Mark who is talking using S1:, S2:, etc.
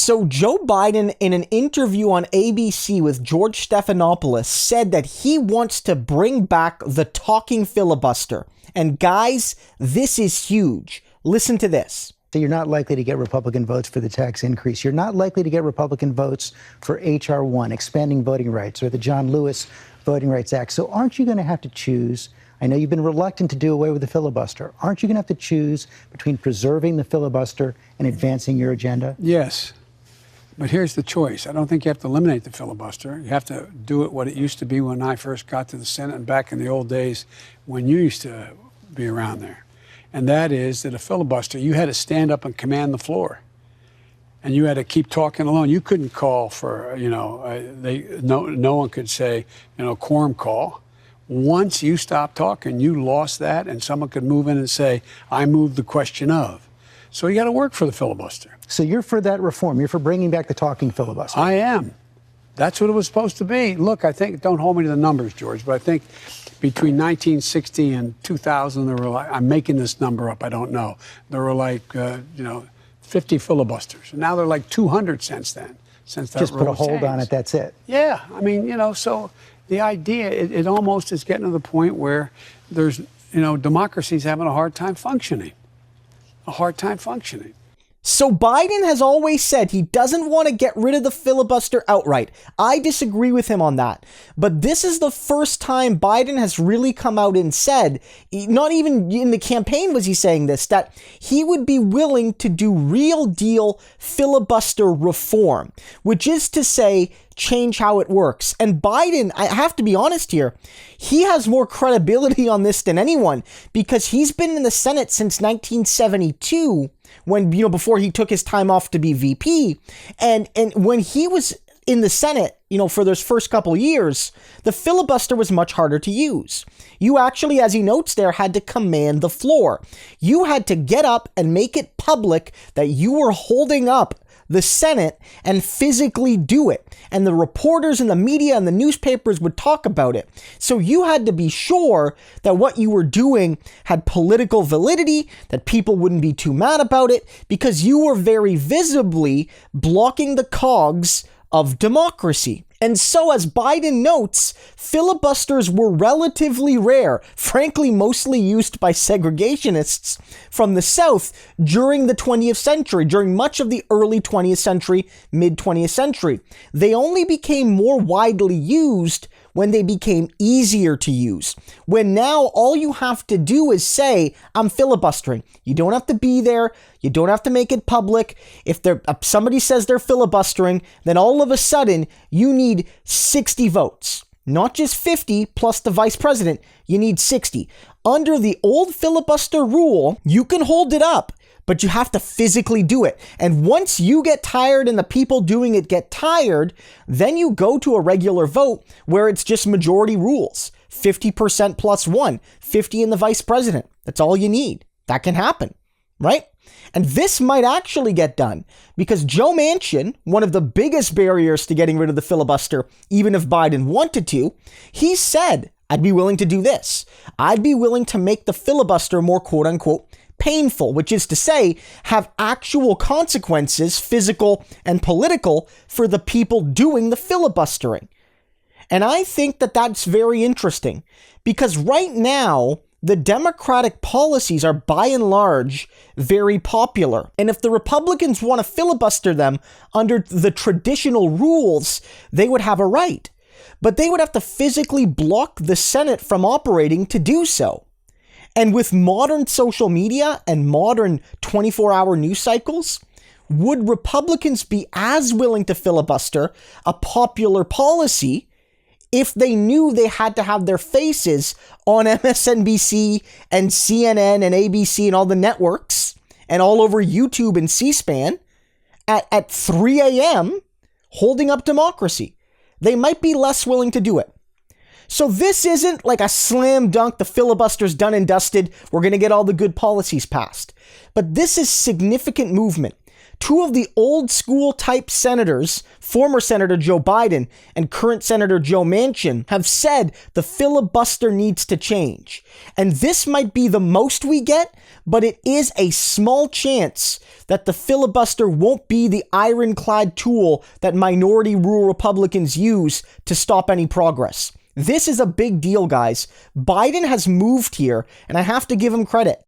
S1: So Joe Biden, in an interview on ABC with George Stephanopoulos, said that he wants to bring back the talking filibuster. And guys, this is huge. Listen to this.
S2: So you're not likely to get Republican votes for the tax increase. You're not likely to get Republican votes for H.R. 1, expanding voting rights, or the John Lewis Voting Rights Act. So aren't you going to have to choose? I know you've been reluctant to do away with the filibuster. Aren't you going to have to choose between preserving the filibuster and advancing your agenda?
S3: Yes. But here's the choice. I don't think you have to eliminate the filibuster. You have to do it what it used to be when I first got to the Senate and back in the old days when you used to be around there. And that is that a filibuster, you had to stand up and command the floor. And you had to keep talking alone. You couldn't call for, no one could say, quorum call. Once you stopped talking, you lost that, and someone could move in and say, I moved the question of. So you got to work for the filibuster.
S2: So you're for that reform. You're for bringing back the talking filibuster.
S3: I am. That's what it was supposed to be. Look, I think, don't hold me to the numbers, George, but I think between 1960 and 2000, there were I'm making this number up, I don't know. There were 50 filibusters. And now they're like 200 since then. Since that
S2: just put a hold
S3: changed.
S2: on it, that's it.
S3: Yeah. I mean, so the idea, it almost is getting to the point where there's, democracy's having a hard time functioning.
S1: So Biden has always said he doesn't want to get rid of the filibuster outright. I disagree with him on that. But this is the first time Biden has really come out and said, not even in the campaign was he saying this, that he would be willing to do real deal filibuster reform, which is to say, change how it works. And Biden, I have to be honest here, he has more credibility on this than anyone because he's been in the Senate since 1972 when, before he took his time off to be VP. And when he was in the Senate, for those first couple years, the filibuster was much harder to use. You actually, as he notes there, had to command the floor. You had to get up and make it public that you were holding up the Senate and physically do it. And the reporters and the media and the newspapers would talk about it. So you had to be sure that what you were doing had political validity, that people wouldn't be too mad about it, because you were very visibly blocking the cogs of democracy. And so, as Biden notes, filibusters were relatively rare, frankly, mostly used by segregationists from the South during the 20th century, during much of the early 20th century, mid-20th century. They only became more widely used when they became easier to use. When now all you have to do is say, I'm filibustering. You don't have to be there. You don't have to make it public. If somebody says they're filibustering, then all of a sudden you need 60 votes. Not just 50 plus the vice president. You need 60. Under the old filibuster rule, you can hold it up, but you have to physically do it. And once you get tired and the people doing it get tired, then you go to a regular vote where it's just majority rules. 50% plus one, 50 in the vice president. That's all you need. That can happen, right? And this might actually get done because Joe Manchin, one of the biggest barriers to getting rid of the filibuster, even if Biden wanted to, he said, I'd be willing to do this. I'd be willing to make the filibuster more quote unquote painful, which is to say, have actual consequences, physical and political, for the people doing the filibustering. And I think that that's very interesting because right now, the Democratic policies are by and large very popular. And if the Republicans want to filibuster them under the traditional rules, they would have a right. But they would have to physically block the Senate from operating to do so. And with modern social media and modern 24-hour news cycles, would Republicans be as willing to filibuster a popular policy if they knew they had to have their faces on MSNBC and CNN and ABC and all the networks and all over YouTube and C-SPAN at 3 a.m. holding up democracy? They might be less willing to do it. So this isn't like a slam dunk, the filibuster's done and dusted, we're going to get all the good policies passed. But this is significant movement two of the old school type senators, former Senator Joe Biden and current Senator Joe Manchin, have said the filibuster needs to change. And this might be the most we get, but it is a small chance that the filibuster won't be the ironclad tool that minority rule Republicans use to stop any progress. This is a big deal, guys. Biden has moved here, and I have to give him credit.